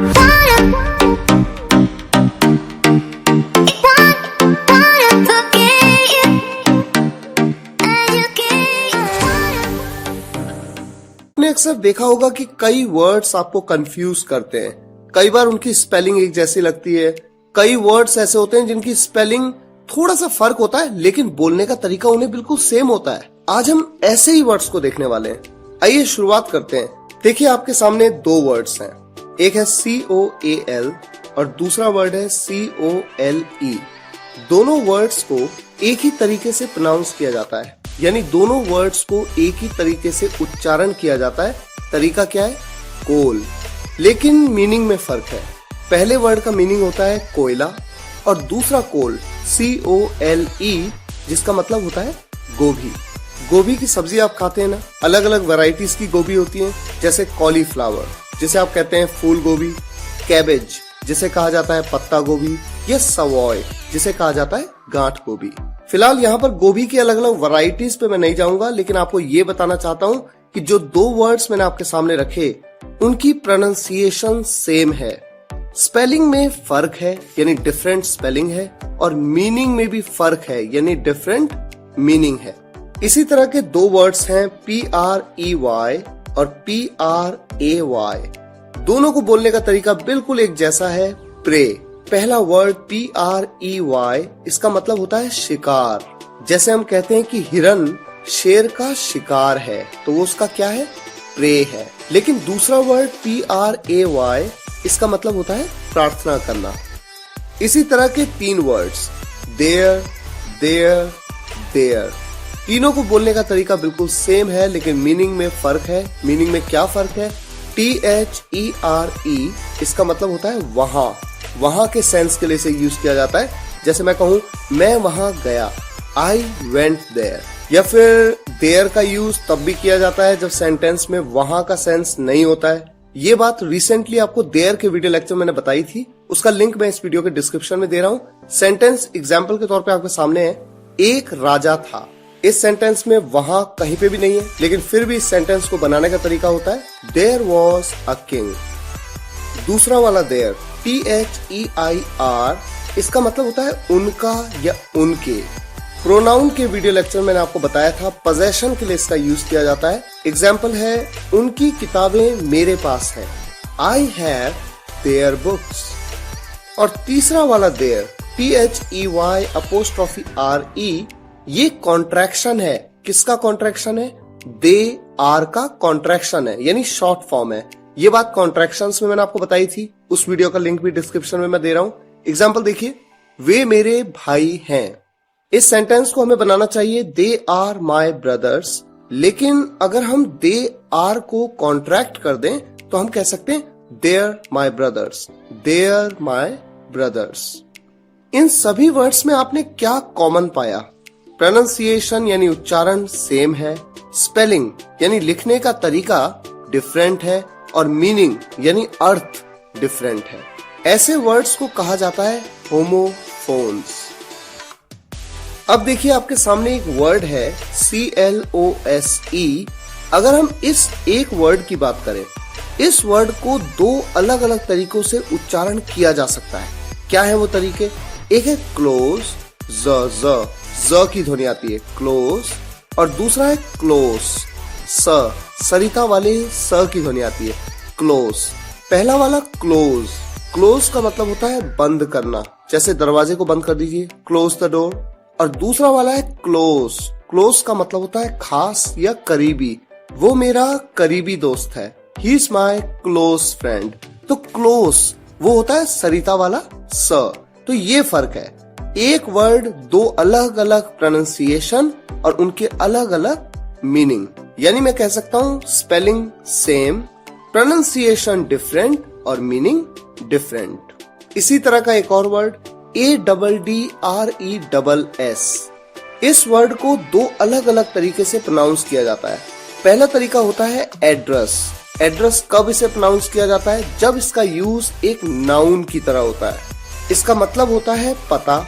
आपने अक्सर देखा होगा कि कई वर्ड्स आपको कंफ्यूज करते हैं। कई बार उनकी स्पेलिंग एक जैसी लगती है। कई वर्ड्स ऐसे होते हैं जिनकी स्पेलिंग थोड़ा सा फर्क होता है, लेकिन बोलने का तरीका उन्हें बिल्कुल सेम होता है। आज हम ऐसे ही वर्ड्स को देखने वाले हैं। आइए शुरुआत करते हैं। देखिए आपके सामने दो वर्ड्स हैं, एक है COAL और दूसरा वर्ड है COLE। दोनों वर्ड्स को एक ही तरीके से प्रोनाउंस किया जाता है, यानी दोनों वर्ड्स को एक ही तरीके से उच्चारण किया जाता है। तरीका क्या है? कोल। लेकिन मीनिंग में फर्क है। पहले वर्ड का मीनिंग होता है कोयला और दूसरा कोल COLE, जिसका मतलब होता है गोभी। गोभी की सब्जी आप खाते हैं ना, अलग अलग वैरायटीज की गोभी होती हैं, जैसे कॉलीफ्लावर जिसे आप कहते हैं फूल गोभी, कैबेज जिसे कहा जाता है पत्ता गोभी, या सवॉय जिसे कहा जाता है गांठ गोभी। फिलहाल यहाँ पर गोभी की अलग अलग वैरायटीज पे मैं नहीं जाऊंगा, लेकिन आपको ये बताना चाहता हूँ कि जो दो वर्ड्स मैंने आपके सामने रखे उनकी प्रोनाउंसिएशन सेम है। स्पेलिंग में फर्क है, यानी डिफरेंट स्पेलिंग है, और मीनिंग में भी फर्क है, यानी डिफरेंट मीनिंग है। इसी तरह के दो वर्ड्स हैं PREY और PRAY। दोनों को बोलने का तरीका बिल्कुल एक जैसा है, प्रे। पहला वर्ड PREY, इसका मतलब होता है शिकार। जैसे हम कहते हैं कि हिरन शेर का शिकार है, तो वो उसका क्या है? प्रे है। लेकिन दूसरा वर्ड PRAY, इसका मतलब होता है प्रार्थना करना। इसी तरह के तीन वर्ड्स देयर, देयर, देयर, तीनों को बोलने का तरीका बिल्कुल सेम है, लेकिन मीनिंग में फर्क है। मीनिंग में क्या फर्क है? THERE, इसका मतलब होता है वहां। वहां के सेंस के लिए इसे यूज किया जाता है। जैसे मैं कहूँ मैं वहां गया, I went there। या फिर देयर का यूज तब भी किया जाता है जब सेंटेंस में वहां का सेंस नहीं होता है। ये बात रिसेंटली आपको देयर के वीडियो लेक्चर मैंने बताई थी, उसका लिंक मैं इस वीडियो के डिस्क्रिप्शन में दे रहा हूँ। सेंटेंस एग्जाम्पल के तौर पे आपके सामने है, एक राजा था। इस सेंटेंस में वहां कहीं पे भी नहीं है, लेकिन फिर भी इस सेंटेंस को बनाने का तरीका होता है देयर वॉज अ किंग। दूसरा वाला देयर THEIR, इसका मतलब होता है उनका या उनके। प्रोनाउन के वीडियो लेक्चर मैंने आपको बताया था पोजेशन के लिए इसका यूज किया जाता है। एग्जाम्पल है उनकी किताबें मेरे पास है, I have their books। और तीसरा वाला देयर THEY', ये कॉन्ट्रैक्शन है। किसका कॉन्ट्रैक्शन है? दे आर का कॉन्ट्रैक्शन है, यानी शॉर्ट फॉर्म है। ये बात कॉन्ट्रैक्शंस में मैंने आपको बताई थी, उस वीडियो का लिंक भी डिस्क्रिप्शन में मैं दे रहा हूँ। एग्जाम्पल देखिए, वे मेरे भाई हैं। इस सेंटेंस को हमें बनाना चाहिए दे आर माई ब्रदर्स, लेकिन अगर हम दे आर को कॉन्ट्रैक्ट कर दें तो हम कह सकते हैं they're my brothers, they're my brothers. इन सभी वर्ड्स में आपने क्या कॉमन पाया? प्रोनाउंसिएशन यानी उच्चारण सेम है, स्पेलिंग यानी लिखने का तरीका डिफरेंट है, और मीनिंग यानी अर्थ डिफरेंट है। ऐसे वर्ड्स को कहा जाता है होमोफोन्स। अब देखिए आपके सामने एक वर्ड है CLOSE। अगर हम इस एक वर्ड की बात करें, इस वर्ड को दो अलग अलग तरीकों से उच्चारण किया जा सकता है। क्या है वो तरीके? एक है क्लोज, ज की ध्वनि आती है क्लोज, और दूसरा है क्लोज, सरिता वाले स की ध्वनि आती है क्लोज। पहला वाला क्लोज, क्लोज का मतलब होता है बंद करना, जैसे दरवाजे को बंद कर दीजिए, क्लोज द डोर। और दूसरा वाला है क्लोज, क्लोज का मतलब होता है खास या करीबी, वो मेरा करीबी दोस्त है, he is my close friend. तो क्लोज वो होता है सरिता वाला स। तो ये फर्क है, एक वर्ड दो अलग अलग प्रोनाउंसिएशन और उनके अलग अलग मीनिंग। यानी मैं कह सकता हूँ स्पेलिंग सेम, प्रोनाउंसिएशन डिफरेंट और मीनिंग डिफरेंट। इसी तरह का एक और वर्ड ADDRESS। इस वर्ड को दो अलग अलग तरीके से प्रोनाउंस किया जाता है। पहला तरीका होता है एड्रेस। एड्रेस कब इसे प्रोनाउंस किया जाता है? जब इसका यूज एक नाउन की तरह होता है। इसका मतलब होता है पता।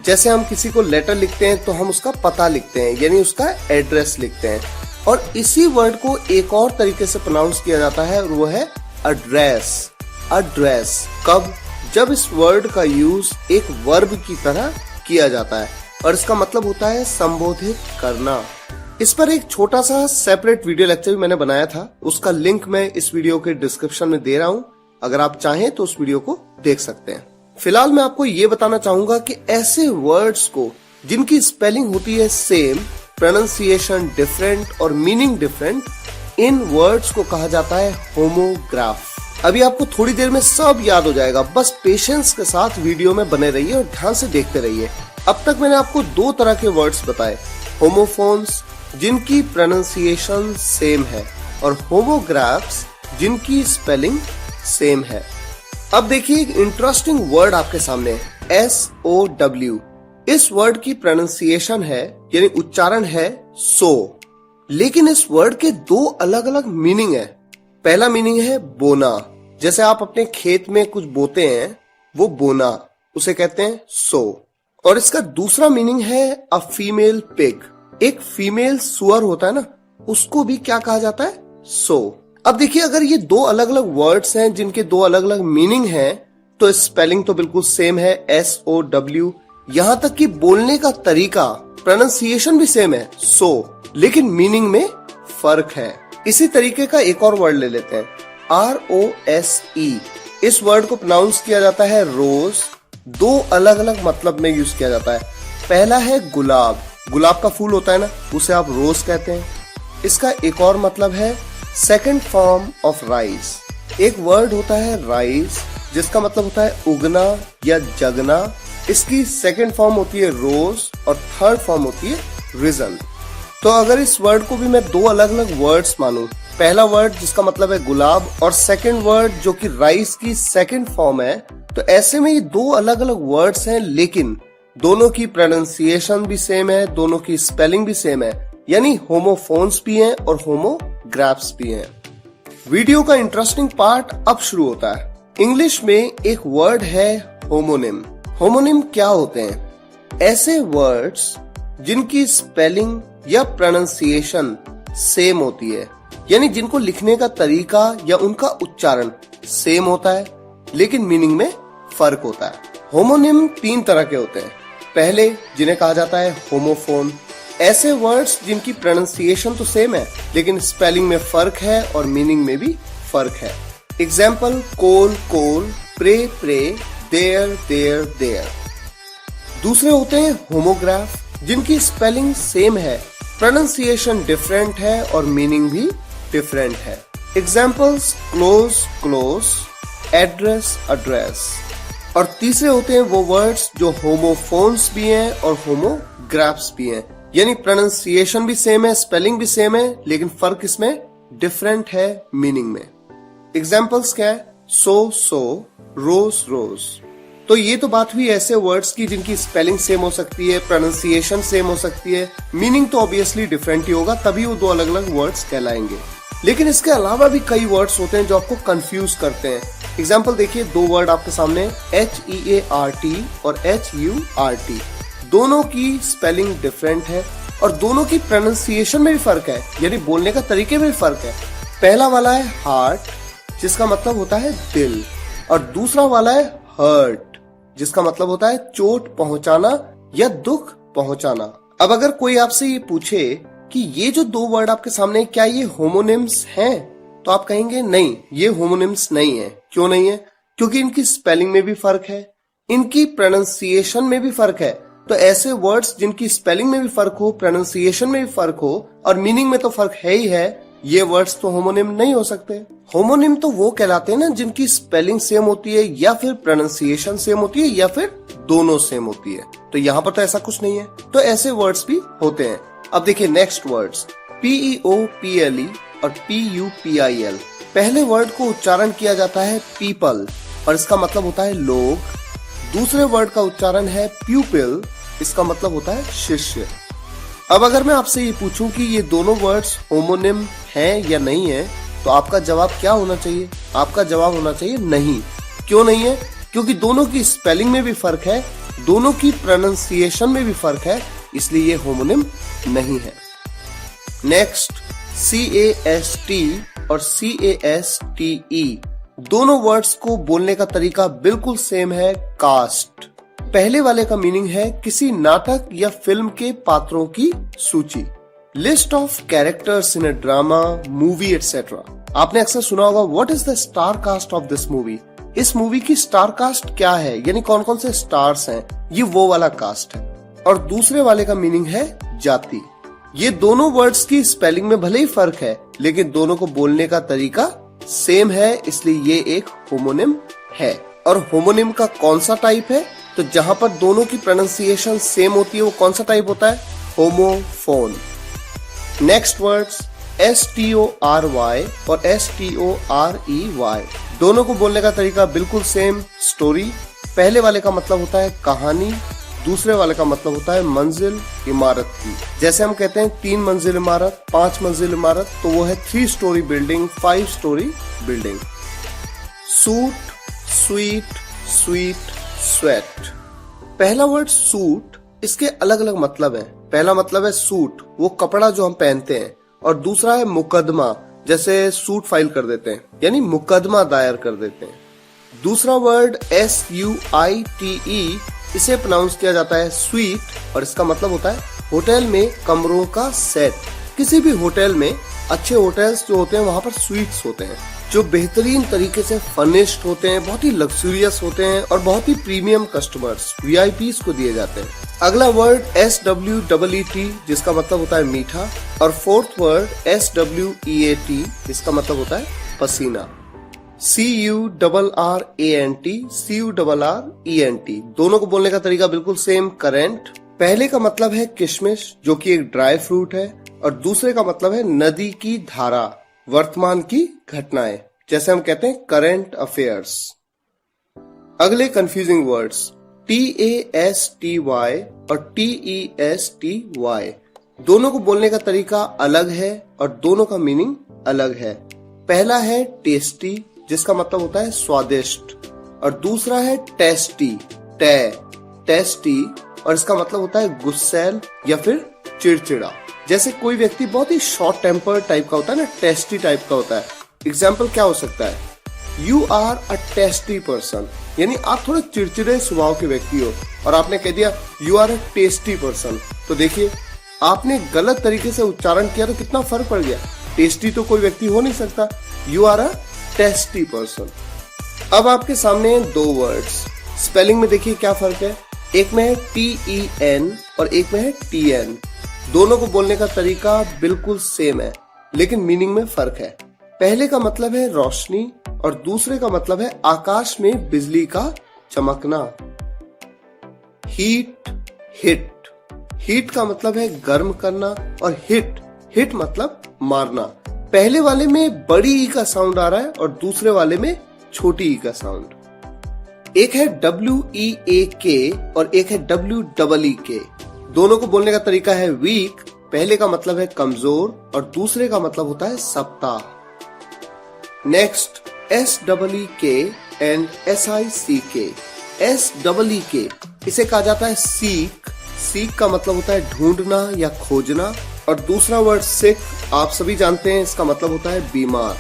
जैसे हम किसी को लेटर लिखते हैं तो हम उसका पता लिखते हैं, यानी उसका एड्रेस लिखते हैं। और इसी वर्ड को एक और तरीके से प्रोनाउंस किया जाता है और वो है एड्रेस। अड्रेस। कब? जब इस वर्ड का यूज एक वर्ब की तरह किया जाता है और इसका मतलब होता है संबोधित करना। इस पर एक छोटा सा सेपरेट वीडियो लेक्चर भी मैंने बनाया था, उसका लिंक मैं इस वीडियो के डिस्क्रिप्शन में दे रहा हूँ, अगर आप चाहें तो उस वीडियो को देख सकते हैं। फिलहाल मैं आपको ये बताना चाहूंगा कि ऐसे वर्ड्स को जिनकी स्पेलिंग होती है सेम, प्रोनाउंसिएशन डिफरेंट और मीनिंग डिफरेंट, इन वर्ड्स को कहा जाता है होमोग्राफ। अभी आपको थोड़ी देर में सब याद हो जाएगा, बस पेशेंस के साथ वीडियो में बने रहिए और ध्यान से देखते रहिए। अब तक मैंने आपको दो तरह के वर्ड्स बताए, होमोफोन्स जिनकी प्रोनाउंसिएशन सेम है और होमोग्राफ्स जिनकी स्पेलिंग सेम है। अब देखिए एक इंटरेस्टिंग वर्ड आपके सामने है, SOW। इस वर्ड की प्रोनाउंसिएशन है यानी उच्चारण है सो, लेकिन इस वर्ड के दो अलग अलग मीनिंग है। पहला मीनिंग है बोना, जैसे आप अपने खेत में कुछ बोते हैं वो बोना, उसे कहते हैं सो। और इसका दूसरा मीनिंग है अ फीमेल पिग, एक फीमेल सुअर होता है ना, उसको भी क्या कहा जाता है? सो। अब देखिए अगर ये दो अलग अलग वर्ड्स हैं जिनके दो अलग अलग मीनिंग हैं, तो स्पेलिंग तो बिल्कुल सेम है SOW, यहाँ तक कि बोलने का तरीका, प्रोनाउंसिएशन भी सेम है सो, लेकिन मीनिंग में फर्क है। इसी तरीके का एक और वर्ड ले लेते हैं ROSE। इस वर्ड को प्रोनाउंस किया जाता है रोज, दो अलग अलग मतलब में यूज किया जाता है। पहला है गुलाब, गुलाब का फूल होता है ना, उसे आप रोज कहते हैं। इसका एक और मतलब है सेकंड फॉर्म ऑफ राइज। एक वर्ड होता है राइज जिसका मतलब होता है उगना या जगना, इसकी सेकंड फॉर्म होती है रोज और थर्ड फॉर्म होती है रिजन। तो अगर इस वर्ड को भी मैं दो अलग अलग वर्ड्स मानूं, पहला वर्ड जिसका मतलब है गुलाब और सेकंड वर्ड जो कि राइस की सेकंड फॉर्म है, तो ऐसे में ये दो अलग अलग वर्ड्स हैं, लेकिन दोनों की प्रोनाउंसिएशन भी सेम है, दोनों की स्पेलिंग भी सेम है, यानी होमोफोन्स भी हैं और होमोग्राफ्स भी हैं। वीडियो का इंटरेस्टिंग पार्ट अब शुरू होता है। इंग्लिश में एक वर्ड है होमोनिम। होमोनिम क्या होते हैं? ऐसे वर्ड्स जिनकी स्पेलिंग या प्रोनाउंसिएशन सेम होती है, यानी जिनको लिखने का तरीका या उनका उच्चारण सेम होता है लेकिन मीनिंग में फर्क होता है। होमोनिम तीन तरह के होते हैं। पहले जिन्हें कहा जाता है होमोफोन, ऐसे वर्ड्स जिनकी प्रोनाउंसिएशन तो सेम है लेकिन स्पेलिंग में फर्क है और मीनिंग में भी फर्क है। Example coal coal, pray prey, there their they're. दूसरे होते हैं होमोग्राफ, जिनकी स्पेलिंग सेम है, प्रोनाउंसिएशन डिफरेंट है और मीनिंग भी डिफरेंट है। Examples close close, address address. और तीसरे होते हैं वो वर्ड्स जो होमोफोन्स भी हैं और होमोग्राफ्स भी हैं, यानी प्रोनाउंसिएशन भी सेम है, स्पेलिंग भी सेम है, लेकिन फर्क इसमें डिफरेंट है मीनिंग में। एग्जाम्पल्स क्या है? सो सो, रोज रोज। तो ये तो बात हुई ऐसे वर्ड्स की जिनकी स्पेलिंग सेम हो सकती है, प्रोनाउंसिएशन सेम हो सकती है, मीनिंग तो ऑब्वियसली डिफरेंट ही होगा, तभी वो दो अलग अलग वर्ड्स कहलाएंगे। लेकिन इसके अलावा भी कई वर्ड्स होते हैं जो आपको कंफ्यूज करते हैं। एग्जाम्पल देखिए, दो वर्ड आपके सामने HEART और HURT, दोनों की स्पेलिंग डिफरेंट है और दोनों की प्रोनाउंसिएशन में भी फर्क है, यानी बोलने का तरीके में भी फर्क है। पहला वाला है हार्ट जिसका मतलब होता है दिल, और दूसरा वाला है हर्ट जिसका मतलब होता है चोट पहुंचाना या दुख पहुंचाना। अब अगर कोई आपसे ये पूछे कि ये जो दो वर्ड आपके सामने क्या ये होमोनिम्स हैं, तो आप कहेंगे नहीं, ये होमोनिम्स नहीं है। क्यों नहीं है? क्योंकि इनकी स्पेलिंग में भी फर्क है, इनकी प्रोनाउंसिएशन में भी फर्क है। तो ऐसे वर्ड्स जिनकी स्पेलिंग में भी फर्क हो, प्रोनाउंसिएशन में भी फर्क हो और मीनिंग में तो फर्क है ही है, ये वर्ड्स तो होमोनिम नहीं हो सकते। होमोनिम तो वो कहलाते हैं ना जिनकी स्पेलिंग सेम होती है या फिर प्रोनाउंसिएशन सेम होती है या फिर दोनों सेम होती है। तो यहाँ पर तो ऐसा कुछ नहीं है, तो ऐसे वर्ड्स भी होते हैं। अब देखिए नेक्स्ट वर्ड्स, PEOPLE और PUPIL। पहले वर्ड को उच्चारण किया जाता है पीपल और इसका मतलब होता है लोग। दूसरे वर्ड का उच्चारण है प्यूपिल, इसका मतलब होता है शिष्य। अब अगर मैं आपसे ये पूछूं कि ये दोनों वर्ड्स होमोनिम हैं या नहीं है, तो आपका जवाब क्या होना चाहिए? आपका जवाब होना चाहिए नहीं। क्यों नहीं है? क्योंकि दोनों की स्पेलिंग में भी फर्क है, दोनों की प्रोनाउंसिएशन में भी फर्क है, इसलिए ये होमोनिम नहीं है। नेक्स्ट CAST और CASTE, दोनों वर्ड्स को बोलने का तरीका बिल्कुल सेम है, कास्ट। पहले वाले का मीनिंग है किसी नाटक या फिल्म के पात्रों की सूची, list of characters in a drama, movie etcetera. आपने अक्सर सुना होगा what is the star cast of this movie. इस मूवी की स्टार कास्ट क्या है, यानी कौन कौन से स्टार्स हैं, ये वो वाला कास्ट है। और दूसरे वाले का मीनिंग है जाति। ये दोनों वर्ड्स की स्पेलिंग में भले ही फर्क है, लेकिन दोनों को बोलने का तरीका सेम है, इसलिए ये एक होमोनिम है। और होमोनिम का कौन सा टाइप है, तो जहां पर दोनों की प्रोनाउंसिएशन सेम होती है वो कौन सा टाइप होता है, होमोफोन। नेक्स्ट वर्ड्स STORY और STOREY, दोनों को बोलने का तरीका बिल्कुल सेम, स्टोरी। पहले वाले का मतलब होता है कहानी, दूसरे वाले का मतलब होता है मंजिल, इमारत की। जैसे हम कहते हैं 3 मंजिल इमारत, 5 मंजिल इमारत, तो वो है 3 story building, 5 story building. Suit, sweet, sweet, sweat. पहला वर्ड सूट, इसके अलग अलग मतलब है। पहला मतलब है सूट, वो कपड़ा जो हम पहनते हैं, और दूसरा है मुकदमा, जैसे सूट फाइल कर देते हैं, यानी मुकदमा दायर कर देते हैं। दूसरा वर्ड SUITE, इसे प्रोनाउंस किया जाता है स्वीट, और इसका मतलब होता है होटल में कमरों का सेट। किसी भी होटल में, अच्छे होटल्स जो होते हैं वहां पर स्वीट्स होते हैं जो बेहतरीन तरीके से फर्निश्ड होते हैं, बहुत ही लग्जूरियस होते हैं और बहुत ही प्रीमियम कस्टमर्स VIPs को दिए जाते हैं। अगला वर्ड SWEET, जिसका मतलब होता है मीठा, और फोर्थ वर्ड SWEAT, इसका मतलब होता है पसीना। CURRANT, दोनों को बोलने का तरीका बिल्कुल सेम, करेंट। पहले का मतलब है किशमिश, जो कि एक ड्राई फ्रूट है, और दूसरे का मतलब है नदी की धारा, वर्तमान की घटनाएं, जैसे हम कहते हैं करंट अफेयर्स। अगले कंफ्यूजिंग वर्ड्स TASTY और TESTY, दोनों को बोलने का तरीका अलग है और दोनों का मीनिंग अलग है। पहला है टेस्टी, जिसका मतलब होता है स्वादिष्ट, और दूसरा है टेस्टी, टेस्टी, और इसका मतलब होता है गुस्सैल या फिर चिड़चिड़ा। जैसे कोई व्यक्ति बहुत ही शॉर्ट टेम्पर टाइप का होता है ना, टेस्टी टाइप का होता है। एग्जाम्पल क्या हो सकता है, you are a tasty person, यानी आप थोड़े चिड़चिड़े स्वभाव के व्यक्ति हो, और आपने कह दिया you are a tasty person, तो देखिए आपने गलत तरीके से उच्चारण किया तो कितना फर्क पड़ गया। टेस्टी तो कोई व्यक्ति हो नहीं सकता, you are a tasty person. अब आपके सामने हैं 2 वर्ड्स, स्पेलिंग में देखिए क्या फर्क है। एक में है TEN और एक में है TN। दोनों को बोलने का तरीका बिल्कुल सेम है, लेकिन मीनिंग में फर्क है। पहले का मतलब है रोशनी और दूसरे का मतलब है आकाश में बिजली का चमकना। हीट, हिट, हीट का मतलब है गर्म करना, और हिट मतलब मारना। पहले वाले में बड़ी ई का साउंड आ रहा है और दूसरे वाले में छोटी ई का साउंड। एक है WEAK और एक है WEEK। दोनों को बोलने का तरीका है वीक, पहले का मतलब है कमजोर और दूसरे का मतलब होता है सप्ताह। Next SEEK and SICK। SEEK, इसे कहा जाता है सीक, सीक का मतलब होता है ढूंढना या खोजना, और दूसरा वर्ड सिक आप सभी जानते हैं, इसका मतलब होता है बीमार।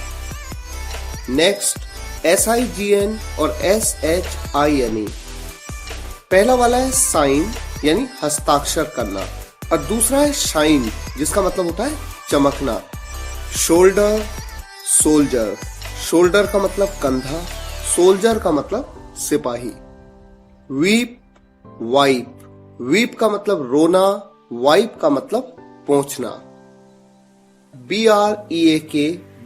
नेक्स्ट SIGN और SHINE। पहला वाला है साइन, यानी हस्ताक्षर करना, और दूसरा है शाइन, जिसका मतलब होता है चमकना। शोल्डर, सोल्जर, शोल्डर का मतलब कंधा, सोल्जर का मतलब सिपाही। वीप, वाइप, वीप का मतलब रोना, वाइप का मतलब पोंछना। BREAK,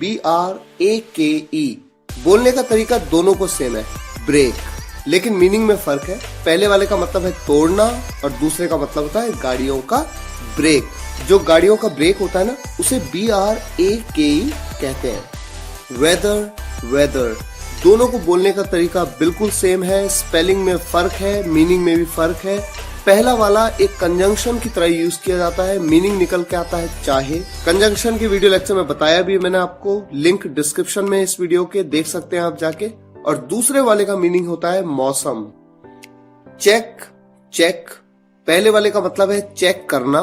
BRAKE, बोलने का तरीका दोनों को सेम है, ब्रेक, लेकिन मीनिंग में फर्क है। पहले वाले का मतलब है तोड़ना और दूसरे का मतलब होता है गाड़ियों का ब्रेक। जो गाड़ियों का ब्रेक होता है ना, उसे BRAKE कहते हैं। वेदर, वेदर, दोनों को बोलने का तरीका बिल्कुल सेम है, स्पेलिंग में फर्क है, मीनिंग में भी फर्क है। पहला वाला एक कंजंक्शन की तरह यूज किया जाता है, मीनिंग निकल के आता है चाहे। कंजंक्शन की वीडियो लेक्चर में बताया भी मैंने आपको, लिंक डिस्क्रिप्शन में इस वीडियो के देख सकते हैं आप जाके। और दूसरे वाले का मीनिंग होता है मौसम। चेक, चेक, पहले वाले का मतलब है चेक करना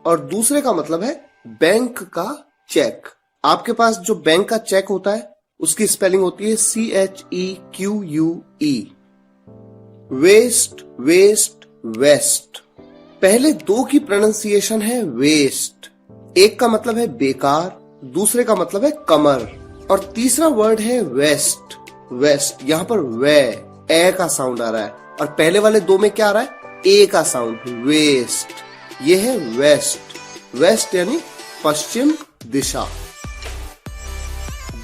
और दूसरे का मतलब है बैंक का चेक। आपके पास जो बैंक का चेक होता है उसकी स्पेलिंग होती है CHEQUE। Waste, waste, waste. पहले दो की प्रोनाउंसिएशन है वेस्ट। एक का मतलब है बेकार, दूसरे का मतलब है कमर, और तीसरा वर्ड है वेस्ट। वेस्ट, यहाँ पर वे ए का साउंड आ रहा है, और पहले वाले दो में क्या आ रहा है, ए का साउंड, वेस्ट। ये है वेस्ट। वेस्ट यानी पश्चिम दिशा।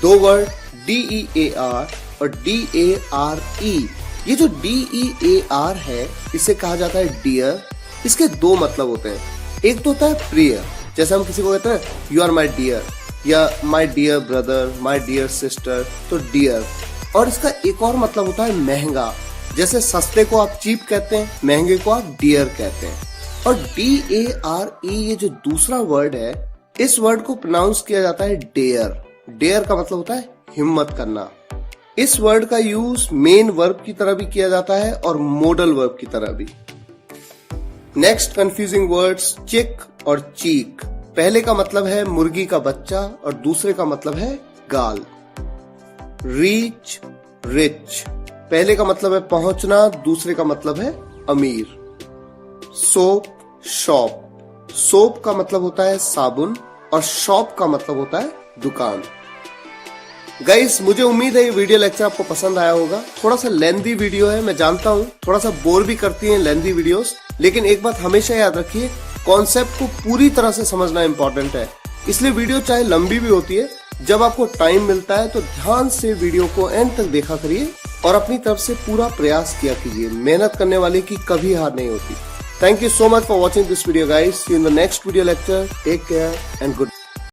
दो वर्ड DEAR और DARE। ये जो DEAR है इसे कहा जाता है डियर। इसके दो मतलब होते हैं। एक तो होता है प्रिय, जैसे हम किसी को कहते हैं यू आर माई डियर, या my dear brother, my dear sister, तो डियर। और इसका एक और मतलब होता है महंगा, जैसे सस्ते को आप चीप कहते हैं, महंगे को आप डियर कहते हैं। और DARE ये जो दूसरा वर्ड है, इस वर्ड को प्रोनाउंस किया जाता है डेयर। डेयर का मतलब होता है हिम्मत करना। इस वर्ड का यूज मेन वर्ब की तरह भी किया जाता है और मॉडल वर्ब की तरह भी। नेक्स्ट कंफ्यूजिंग वर्ड्स चिक और चीक। पहले का मतलब है मुर्गी का बच्चा और दूसरे का मतलब है गाल। Reach, rich. पहले का मतलब है पहुंचना, दूसरे का मतलब है अमीर। Soap, shop. सोप का मतलब होता है साबुन और शॉप का मतलब होता है दुकान। गाइस, मुझे उम्मीद है ये वीडियो लेक्चर आपको पसंद आया होगा। थोड़ा सा लेंथी वीडियो है, मैं जानता हूँ, थोड़ा सा बोर भी करती हैं लेंथी वीडियोस, लेकिन एक बात हमेशा याद रखिए, कॉन्सेप्ट को पूरी तरह से समझना इंपॉर्टेंट है। इसलिए वीडियो चाहे लंबी भी होती है, जब आपको टाइम मिलता है तो ध्यान से वीडियो को एंड तक देखा करिए और अपनी तरफ से पूरा प्रयास किया कीजिए। मेहनत करने वाले की कभी हार नहीं होती। Thank you so much for watching this video, guys. See you in the next video lecture. Take care and good.